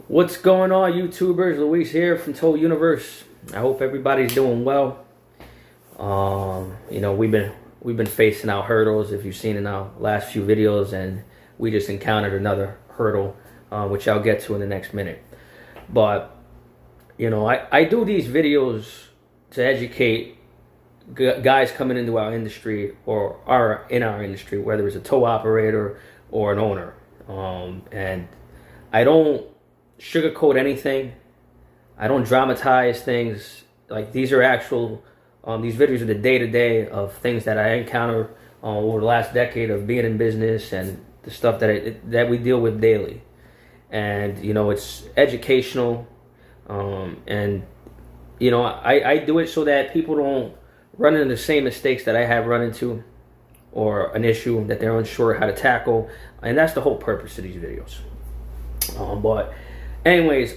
What's going on, YouTubers? Luis here from Toll Universe. I hope everybody's doing well. We've been facing our hurdles, if you've seen in our last few videos, and we just encountered another hurdle, which I'll get to in the next minute. But I do these videos to educate guys coming into our industry or are in our industry, whether it's a tow operator or an owner, and I don't sugarcoat anything. I don't dramatize things. Like, these are actual these videos are the day-to-day of things that I encounter over the last decade of being in business, and the stuff that we deal with daily. And it's educational, and I do it so that people don't run into the same mistakes that I have run into, or an issue that they're unsure how to tackle. And that's the whole purpose of these videos. But anyways,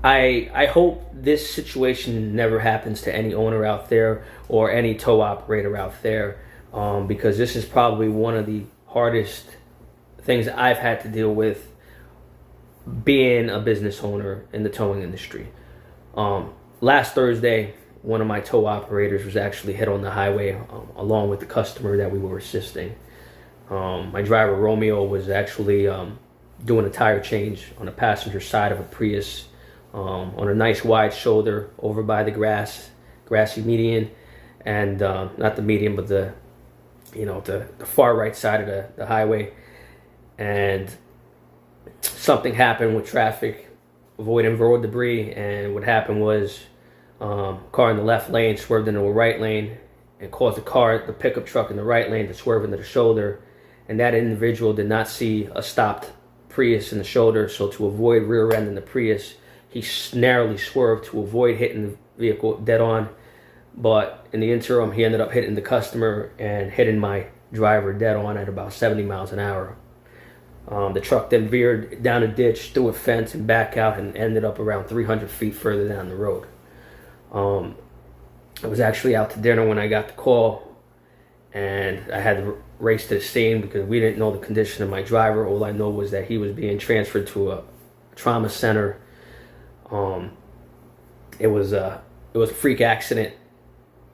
I hope this situation never happens to any owner out there or any tow operator out there, because this is probably one of the hardest things I've had to deal with being a business owner in the towing industry. Last Thursday, one of my tow operators was actually hit on the highway along with the customer that we were assisting. My driver, Romeo, was actually doing a tire change on the passenger side of a Prius, on a nice wide shoulder over by the grassy median, and not the median, but the far right side of the highway. And something happened with traffic, avoiding road debris, and what happened was car in the left lane swerved into a right lane and caused the pickup truck in the right lane to swerve into the shoulder. And that individual did not see a stopped Prius in the shoulder, so to avoid rear-ending the Prius, he narrowly swerved to avoid hitting the vehicle dead on. But in the interim, he ended up hitting the customer and hitting my driver dead on at about 70 miles an hour. The truck then veered down a ditch, through a fence, and back out, and ended up around 300 feet further down the road. I was actually out to dinner when I got the call, and I had to race to the scene because we didn't know the condition of my driver. All I know was that he was being transferred to a trauma center. It was a freak accident.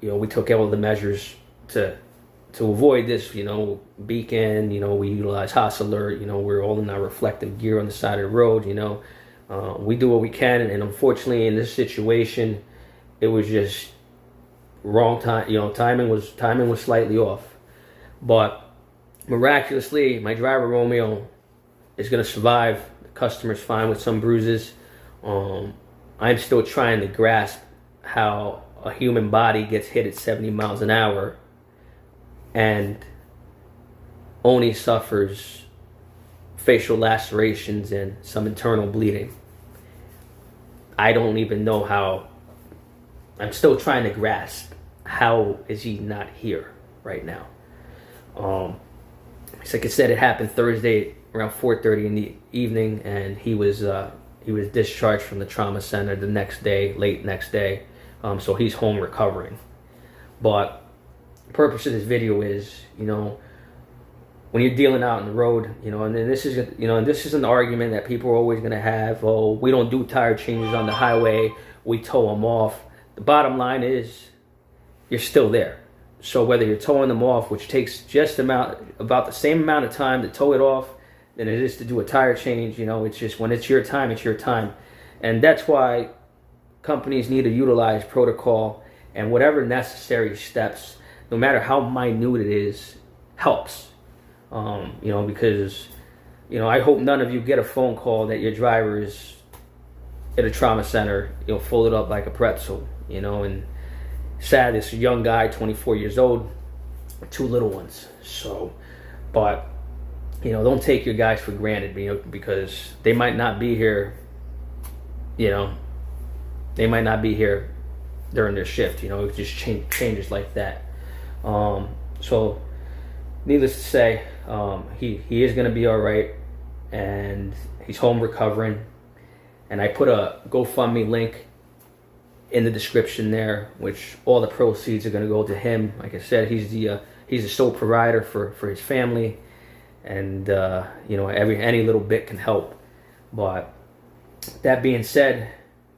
We took all the measures to avoid this. Beacon. We utilize Haas Alert. We're all in our reflective gear on the side of the road. We do what we can, and unfortunately, in this situation, it was just wrong time. Timing was slightly off. But miraculously, my driver Romeo is going to survive. The customer's fine with some bruises. I'm still trying to grasp how a human body gets hit at 70 miles an hour and only suffers facial lacerations and some internal bleeding. I don't even know how. I'm still trying to grasp, how is he not here right now? Like I said, it happened Thursday around 4:30 in the evening, and he was discharged from the trauma center the next day, late next day. So he's home recovering. But the purpose of this video is, when you're dealing out on the road, and this is an argument that people are always going to have. Oh, we don't do tire changes on the highway, we tow them off. The bottom line is, you're still there. So whether you're towing them off, which takes about the same amount of time to tow it off than it is to do a tire change, it's just, when it's your time, it's your time. And that's why companies need to utilize protocol and whatever necessary steps, no matter how minute it is, helps. Because I hope none of you get a phone call that your driver is at a trauma center, folded up like a pretzel, and sad, this young guy, 24 years old, 2 little ones. So, but don't take your guys for granted, because they might not be here. They might not be here during their shift. It just changes like that. So, needless to say, he is going to be all right, and he's home recovering. And I put a GoFundMe link in the description there, which all the proceeds are going to go to him. Like I said, he's the sole provider for his family, and any little bit can help. But that being said,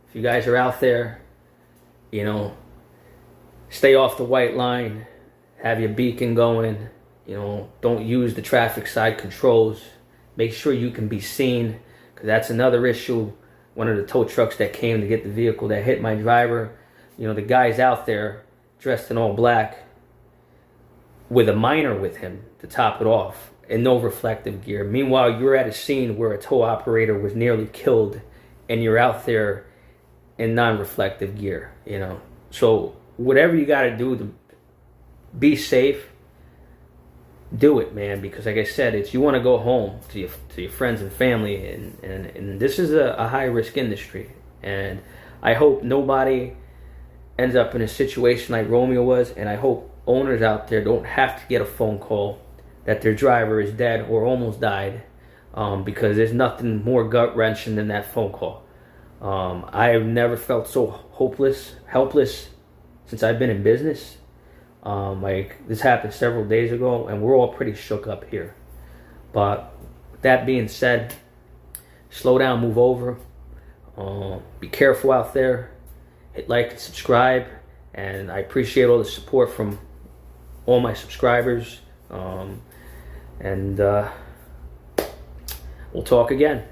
if you guys are out there, you know, stay off the white line, have your beacon going, you know, don't use the traffic side controls. Make sure you can be seen, because that's another issue. One of the tow trucks that came to get the vehicle that hit my driver, you know, the guy's out there dressed in all black with a minor with him to top it off, and no reflective gear. Meanwhile, you're at a scene where a tow operator was nearly killed, and you're out there in non-reflective gear, you know. So whatever you got to do to be safe, do it, man, because like I said, it's, you want to go home to your friends and family, and this is a high risk industry, and I hope nobody ends up in a situation like Romeo was, and I hope owners out there don't have to get a phone call that their driver is dead or almost died, because there's nothing more gut-wrenching than that phone call. I've never felt so helpless since I've been in business. Like, this happened several days ago, and we're all pretty shook up here. But that being said, slow down, move over, be careful out there, hit like and subscribe, and I appreciate all the support from all my subscribers, and we'll talk again.